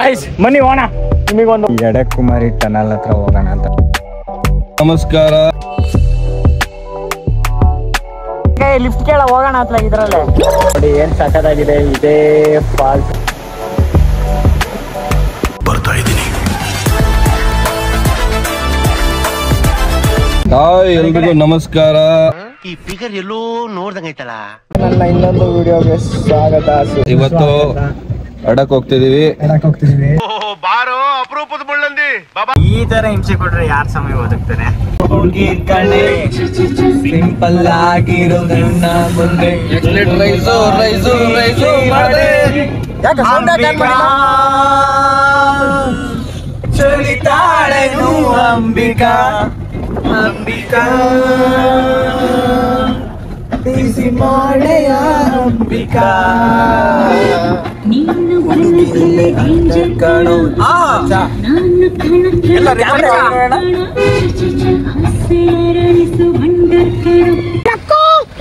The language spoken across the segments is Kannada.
ಗೈಸ್ ಬನ್ನಿ ಹೋಗೋಣ. ನಿಮಗೊಂದು ಎಡೆಕುಮಾರಿ ಟನಲ್ ಹತ್ರ ಹೋಗೋಣ ಅಂತ. ನಮಸ್ಕಾರ. ಲಿಫ್ಟ್ ಕೇಳ ಹೋಗೋಣ ಅಂತ ಇದ್ರಲ್ಲೇ ನೋಡಿ ಏನ್ ಸಖತ್ತಾಗಿದೆ. ಇದೇ ಫಾಲ್ಸ್ ಬರ್ತಾ ಇದ್ದೀನಿ. ಹಾಯ್ ಎಲ್ರಿಗೂ ನಮಸ್ಕಾರ. ಈ ಫಿಗರ್ ಎಲ್ಲೋ ನೋಡ್ದಂಗೈತಲ್ಲ. ನನ್ನ ಇನ್ನೊಂದು ವಿಡಿಯೋಗೆ ಸ್ವಾಗತ. ಇವತ್ತು ಅಡಕ್ ಹೋಗ್ತಿದೀವಿ. ಬಾರೋ ಅಪರೂಪದ ಮುಳ್ಳಂದಿ. ಈ ತರ ಹಿಂಸೆ ಕೊಟ್ರೆ ಯಾರ್ ಸಮಯ ಬದುಕ್ತಾರೆ? ಹುಡುಗಿ ಕಡೆ ಸಿಂಪಲ್ ಆಗಿರೋ ನನ್ನ ಮುಂದೆ ಚಳಿತಾಳೆನು ಅಂಬಿಕಾ ಅಂಬಿಕಾ ಬಿಸಿ ಮಾಡೆಯ ಅಂಬಿಕಾ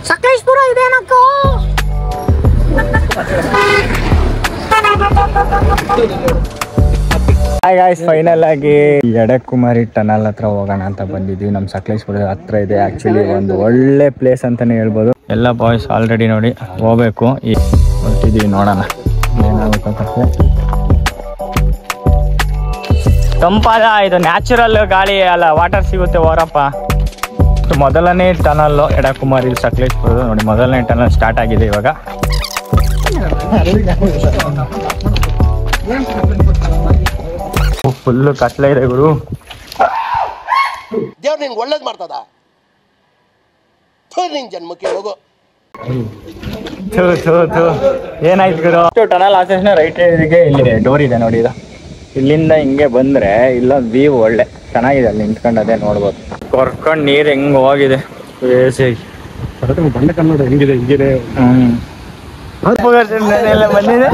ಸಕಲೇಶ್ಪುರ ಇದೇನಕ್ಕೋ. ಹಾಯ್ ಗಾಯ್ಸ್, ಫೈನಲ್ ಆಗಿ ಎಡೆಕುಮಾರಿ ಟನಲ್ ಹತ್ರ ಹೋಗೋಣ ಅಂತ ಬಂದಿದ್ವಿ. ನಮ್ಮ ಸಕಲೇಶ್ಪುರದ ಹತ್ರ ಇದೆ. ಆಕ್ಚುಲಿ ಒಂದು ಒಳ್ಳೆ ಪ್ಲೇಸ್ ಅಂತಾನೆ ಹೇಳ್ಬೋದು. ಎಲ್ಲ ಬಾಯ್ಸ್ ಆಲ್ರೆಡಿ ನೋಡಿ ಹೋಗ್ಬೇಕು. ಹೊರಟಿದೀವಿ, ನೋಡೋಣ ಏನಾಗುತ್ತೆ. ತಂಪಾದ ಇದು ನ್ಯಾಚುರಲ್ ಗಾಳಿ ಅಲ್ಲ, ವಾಟರ್ ಸಿಗುತ್ತೆ ಹೋರಪ್ಪ. ಮೊದಲನೇ ಟನಲ್ ಎಡೆಕುಮಾರಿ ಸಕಲೇಶ್ಪುರದ ನೋಡಿ. ಮೊದಲನೇ ಟನಲ್ ಸ್ಟಾರ್ಟ್ ಆಗಿದೆ ಇವಾಗ. ಫುಲ್ಲು ಕತ್ಲೆ ಇದೆ ಗುರು. ದೇವ್ರು ನಿನ್ಗೆ ಒಳ್ಳೇದ್ ಮಾಡ್ತದ. ನಿನ್ ಜನ್ಮಕ್ಕೆ ಹೋಗೋ. ಏನಾಯ್ತು ಗುರು? ಟನಲ್ ಆಚೆ ರೈಟ್ ಗೆ ಇಲ್ಲಿ ಡೋರ್ ಇದೆ ನೋಡಿ. ಇದು ಇಲ್ಲಿಂದ ಹಿಂಗೆ ಬಂದ್ರೆ ಇಲ್ಲ ವ್ಯೂ ಒಳ್ಳೆ ಚೆನ್ನಾಗಿದೆ. ಅಲ್ಲಿ ನಿಂತ್ಕೊಂಡು ಅದೇ ನೋಡ್ಬೋದು. ಕೊರ್ಕೊಂಡು ನೀರು ಹೆಂಗ್ ಹೋಗಿದೆ ಬಂಡೆ ಕನ್ನಡ ಹೆಂಗಿದೆ ಹಿಂಗಿದೆ. ಬಂದಿದೆ.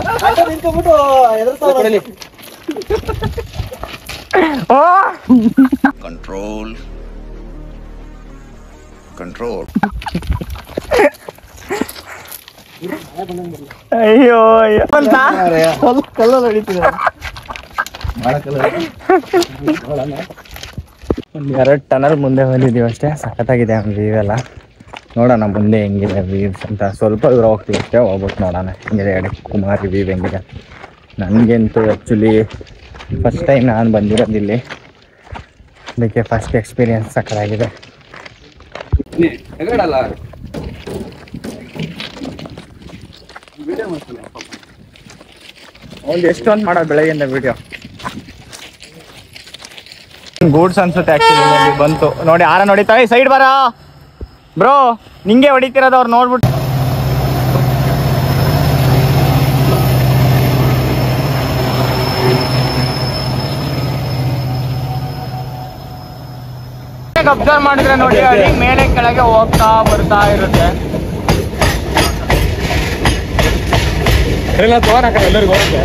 Control control. ಅಯ್ಯೋ ಕಲ್ಲ ನಡೀತಿದೆ. ಒಂದು 2 ಟನಲ್ ಮುಂದೆ ಬಂದಿದ್ದೀವಿ ಅಷ್ಟೇ. ಸಖತ್ತಾಗಿದೆ ವ್ಯೂ ಎಲ್ಲ. ನೋಡೋಣ ಮುಂದೆ ಹೆಂಗಿದೆ ವ್ಯೂಸ್ ಅಂತ. ಸ್ವಲ್ಪ ದೂರ ಹೋಗ್ತೀವಿ ಅಷ್ಟೇ, ಹೋಗ್ಬಿಟ್ಟು ನೋಡೋಣ ಹೆಂಗಿದೆ ಎಡೆಕುಮಾರಿ ವ್ಯೂ ಹೆಂಗಿದೆ. ನನಗಂತೂ ಆ್ಯಕ್ಚುಲಿ ಫಸ್ಟ್ ಟೈಮ್ ನಾನು ಬಂದಿರೋದು ಇಲ್ಲಿ. ಅದಕ್ಕೆ ಫಸ್ಟ್ ಎಕ್ಸ್ಪೀರಿಯನ್ಸ್ ಸಖತ್ತಾಗಿದೆ. ಒಂದು ಎಷ್ಟೊಂದು ಮಾಡೋದು ಬೆಳಗ್ಗೆಯಿಂದ ವಿಡಿಯೋ. ಗೂಡ್ಸ್ ಅನ್ಸುತ್ತೆ ಆ್ಯಕ್ಚುಲಿ. ಬಂತು ನೋಡಿ, ಆರ ನೋಡಿತಾವೆ. ಸೈಡ್ ಬರ ಬ್ರೋ, ನಿಂಗೆ ಹೊಡಿತಿರೋದು ಅವ್ರು ನೋಡ್ಬಿಟ್ಟು. ಅಬ್ಸರ್ವ್ ಮಾಡಿದ್ರೆ ನೋಡಿ, ಅಲ್ಲಿ ಮೇಲೆ ಕೆಳಗೆ ಹೋಗ್ತಾ ಬರ್ತಾ ಇರುತ್ತೆ. ಎಲ್ಲರಿಗೂ ಹೋಗುತ್ತೆ.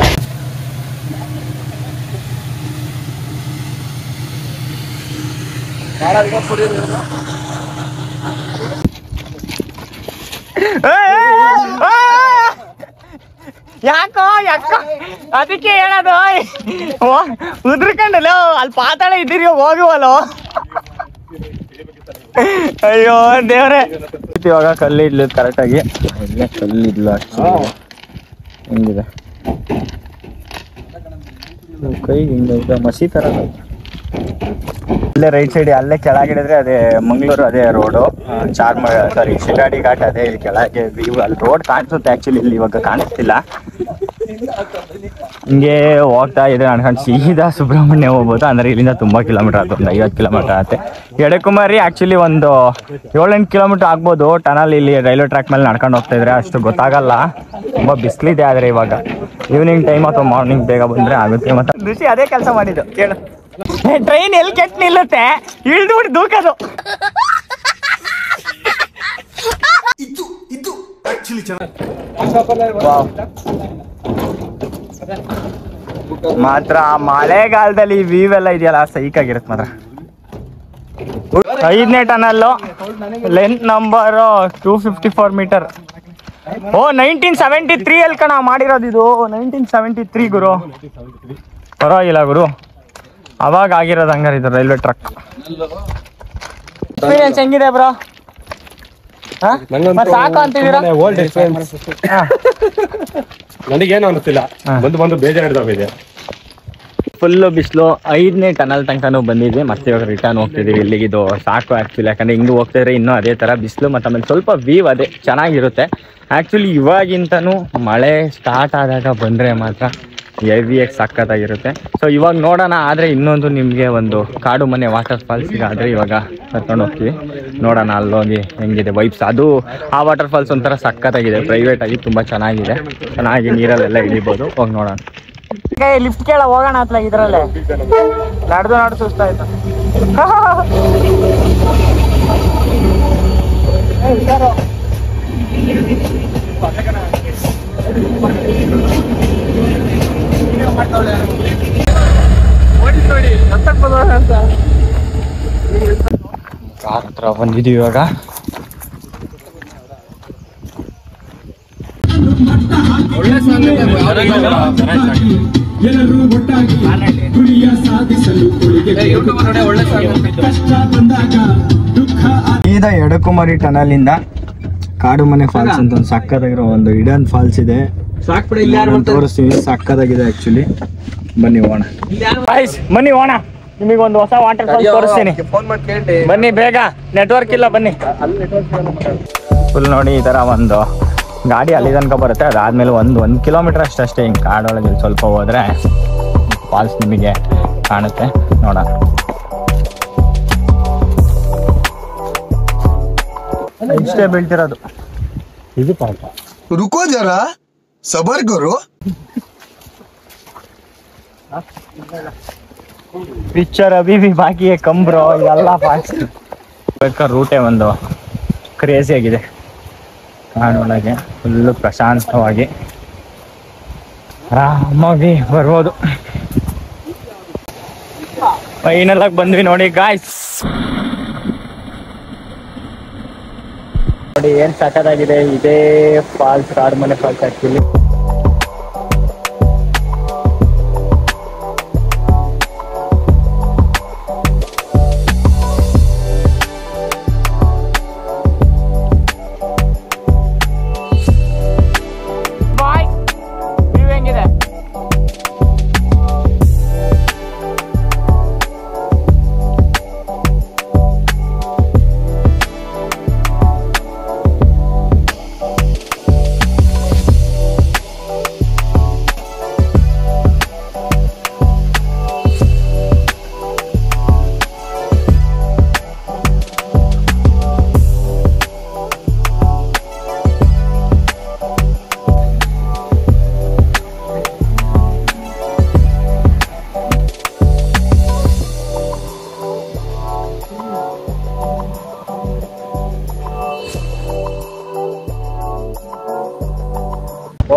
ಯಾಕೋ ಅದಕ್ಕೆ ಹೇಳೋದು. ಉದ್ರಕಂಡಲ್ಲ ಅಲ್ಲಿ ಪಾತಾಳ ಇದ್ದೀರಿ, ಹೋಗುವಲ್ಲೋ. ಅಯ್ಯೋ ದೇವ್ರೆ. ಇವಾಗ ಕಲ್ಲು ಇಡ್ಲಿ ಕರೆಕ್ಟಾಗಿ. ಇಲ್ಲೇ ಕಲ್ಲು ಇಡ್ಲು ಅಷ್ಟು ಹೆಂಗಿದೆ ಕೈಗೆ ಹಿಂಗೆ ಮಸಿ ಥರ. ಇಲ್ಲೇ ರೈಟ್ ಸೈಡ್ ಅಲ್ಲೇ ಕೆಳಗಿಡಿದ್ರೆ ಅದೇ ಮಂಗಳೂರು, ಅದೇ ರೋಡು. ಶಿರಾಡಿ ಘಾಟ್ ಅದೇ ಇಲ್ಲಿ ಕೆಳಗೆ ವ್ಯೂ. ಅಲ್ಲಿ ರೋಡ್ ಕಾಣಿಸುತ್ತೆ ಆ್ಯಕ್ಚುಲಿ, ಇಲ್ಲಿ ಇವಾಗ ಕಾಣಿಸ್ತಿಲ್ಲ. ಹಿಂಗೆ ಹೋಗ್ತಾ ಇದೆ ಅನ್ಕೊಂಡು ಸೀದಾ ಸುಬ್ರಹ್ಮಣ್ಯ ಹೋಗ್ಬೋದು. ಅಂದರೆ ಇಲ್ಲಿಂದ ತುಂಬ ಕಿಲೋಮೀಟರ್ ಆಗುತ್ತೆ, ಒಂದು 50 ಕಿಲೋಮೀಟರ್ ಆಗುತ್ತೆ. ಎಡೆಕುಮಾರಿ ಆ್ಯಕ್ಚುಲಿ ಒಂದು 7-8 ಕಿಲೋಮೀಟರ್ ಆಗ್ಬೋದು. ಟನಲ್ ಇಲ್ಲಿ ರೈಲ್ವೆ ಟ್ರ್ಯಾಕ್ ಮೇಲೆ ನಡ್ಕೊಂಡು ಹೋಗ್ತಾ ಇದ್ರೆ ಅಷ್ಟು ಗೊತ್ತಾಗಲ್ಲ. ತುಂಬ ಬಿಸಿಲಿದೆ. ಆದರೆ ಇವಾಗ ಈವ್ನಿಂಗ್ ಟೈಮ್ ಅಥವಾ ಮಾರ್ನಿಂಗ್ ಬೇಗ ಬಂದರೆ ಆಗುತ್ತೆ. ಮತ್ತು ಋಷಿ ಅದೇ ಕೆಲಸ ಮಾಡಿದ್ದು ಕೇಳು. ಟ್ರೈನ್ ಎಲ್ಲಿ ಕೆಟ್ಟ ನಿಲ್ಲುತ್ತೆ, ಇಳಿದ್ಬಿಟ್ಟು ದೂಕೋದು. ಇದು ಆಕ್ಚುಲಿ ಮಾತ್ರ ಮಳೆಗಾಲದಲ್ಲಿ ವ್ಯೂ ಎಲ್ಲ ಇದೆಯಲ್ಲ, ಸೈಕ್ ಆಗಿರುತ್ತೆ ಮಾತ್ರ. 5ನೇ ಟನಲ್ಲು, ಲೆಂತ್ ನಂಬರು 254 ಮೀಟರ್. ಓ 1973 ಅಲ್ಲಿ ಕಣ ಮಾಡಿರೋದು ಇದು. 1973 ಗುರು, ಪರವಾಗಿಲ್ಲ ಗುರು, ಅವಾಗ ಆಗಿರೋದು ಹಂಗಾರೆ ಇದು ರೈಲ್ವೆ ಟ್ರ್ಯಾಕ್. ಎಕ್ಸ್ಪೀರಿಯನ್ಸ್ ಹೆಂಗಿದೆ ಬ್ರೋ? ಸಾಕು ಅಂತಿದ್ದೀರಾ? ನನಗೇನು ಅನಿಸ್ತಿಲ್ಲ, ಬಂದು ಬೇಜಾರಿದೆ. ಫುಲ್ಲು ಬಿಸಿಲು. 5ನೇ ಟನಲ್ ತನಕನೂ ಬಂದಿದ್ವಿ, ಮತ್ತೆ ಇವಾಗ ರಿಟರ್ನ್ ಹೋಗ್ತಿದ್ದೀವಿ. ಇಲ್ಲಿಗೆ ಇದು ಸಾಕು ಆ್ಯಕ್ಚುಲಿ, ಯಾಕಂದರೆ ಹಿಂಗೆ ಹೋಗ್ತಿದ್ರೆ ಇನ್ನೂ ಅದೇ ಥರ ಬಿಸಿಲು, ಮತ್ತು ಆಮೇಲೆ ಸ್ವಲ್ಪ ವ್ಯೂ ಅದೇ ಚೆನ್ನಾಗಿರುತ್ತೆ. ಆ್ಯಕ್ಚುಲಿ ಇವಾಗಿಂತನೂ ಮಳೆ ಸ್ಟಾರ್ಟ್ ಆದಾಗ ಬಂದರೆ ಮಾತ್ರ ಹೆವಿಯಾಗಿ ಸಖತ್ತಾಗಿರುತ್ತೆ. ಸೊ ಇವಾಗ ನೋಡೋಣ. ಆದರೆ ಇನ್ನೊಂದು ನಿಮಗೆ ಒಂದು ಕಾಡು ಮನೆ ವಾಟರ್ ಫಾಲ್ಸಿಗೆ ಆದರೆ ಇವಾಗ ಕರ್ಕೊಂಡು ಹೋಗ್ತೀವಿ, ನೋಡೋಣ ಅಲ್ಲೋಗಿ ಹೆಂಗಿದೆ ವೈಬ್ಸ್. ಅದು ಆ ವಾಟರ್ ಫಾಲ್ಸ್ ಒಂಥರ ಸಖತ್ತಾಗಿದೆ, ಪ್ರೈವೇಟ್ ಆಗಿ ತುಂಬ ಚೆನ್ನಾಗಿದೆ, ಚೆನ್ನಾಗಿ ನೀರಲ್ಲೆಲ್ಲ ಇಳಿಬೋದು. ಹೋಗಿ ನೋಡೋಣ. ಲಿಫ್ಟ್ ಕೇಳ ಹೋಗೋಣ ಅತ್ಲ, ಇದ್ರಲ್ಲೇ ನಡೆದು ಸುಸ್ತಾಯ್ತು. ಕಾರ್ ಹತ್ರ ಬಂದಿದ್ದೀವಿ ಇವಾಗ. ಸೀದಾ ಎಡಕುಮಾರಿ ಟನಲ್ ಇಂದ ಕಾಡು ಮನೆ ಫಾಲ್ಸ್ ಅಂತ ಒಂದು ಸಕ್ಕತ್ತಾಗಿರೋ ಒಂದು ಹಿಡನ್ ಫಾಲ್ಸ್ ಇದೆ, ತೋರಿಸ್ತೀವಿ. ಸಕ್ಕತ್ತಾಗಿದೆ ಆಕ್ಚುಲಿ. ಬನ್ನಿ ಹೋಗೋಣ, ಬನ್ನಿ ಹೋಗೋಣ. ನಿಮಗೆ ಒಂದು ಹೊಸ ವಾಟರ್ ಫಾಲ್ಸ್ ತೋರಿಸ್ತೀನಿ, ಬನ್ನಿ ಬೇಗ. ನೆಟ್ವರ್ಕ್ ಇಲ್ಲ, ಬನ್ನಿ. ಫುಲ್ ನೋಡಿ ಈ ತರ ಒಂದು ಗಾಡಿ ಅಲ್ಲಿ ತನಕ ಬರುತ್ತೆ. ಅದಾದ್ಮೇಲೆ ಒಂದು ಕಿಲೋಮೀಟರ್ ಅಷ್ಟೇ ಹಿಂಗೆ ಕಾಡೊಳಗೆ ಸ್ವಲ್ಪ ಹೋದ್ರೆ ಫಾಲ್ಸ್ ನಿಮಗೆ ಕಾಣುತ್ತೆ, ನೋಡೋಣ. ಇಷ್ಟೇ ಬೀಳ್ತಿರೋದು ಇದು ಪಾಪ. रुको जरा सबर करो. ಪಿಕ್ಚರ್ ಅಭಿ ಬಿ ಬಾಕಿ ಕಂಬ್ರೋ, ಇದೆಲ್ಲ ಫಾಲ್ಸ್ ಬೇಕಾದ್ರೆ ರೂಟೇ ಒಂದು ಕ್ರೇಜಿ ಆಗಿದೆ. ಕಾಡೊಳಗೆ ಫುಲ್ಲು ಪ್ರಶಾಂತವಾಗಿ ಆರಾಮಾಗಿ ಬರ್ಬೋದು. ಫೈನಲ್ ಆಗಿ ಬಂದ್ವಿ ನೋಡಿ ಗಾಯ್ಸ್. ನೋಡಿ ಏನ್ ಸಖತ್ತಾಗಿದೆ. ಇದೇ falls, Kadu Mane falls actually.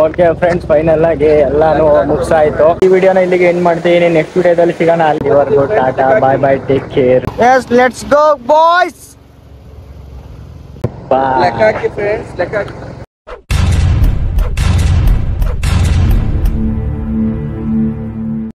Okay friends, final ಆಗಿ ಎಲ್ಲಾನು ಮುಗಿಸಾಯ್ತು. ಈ ವಿಡಿಯೋನ ಇಲ್ಲಿಗೆ ಎಂಡ್ ಮಾಡ್ತೀನಿ. ನೆಕ್ಸ್ಟ್ ವಿಡಿಯೋದಲ್ಲಿ ಸಿಗೋಣ. ಅಲ್ಲಿವರೆಗೂ tata, bye bye, take care. Yes, let's go boys. Bye. ಲೆಕ್ಕ ಹಾಕಿ ಫ್ರೆಂಡ್ಸ್, ಲೆಕ್ಕ ಹಾಕಿ.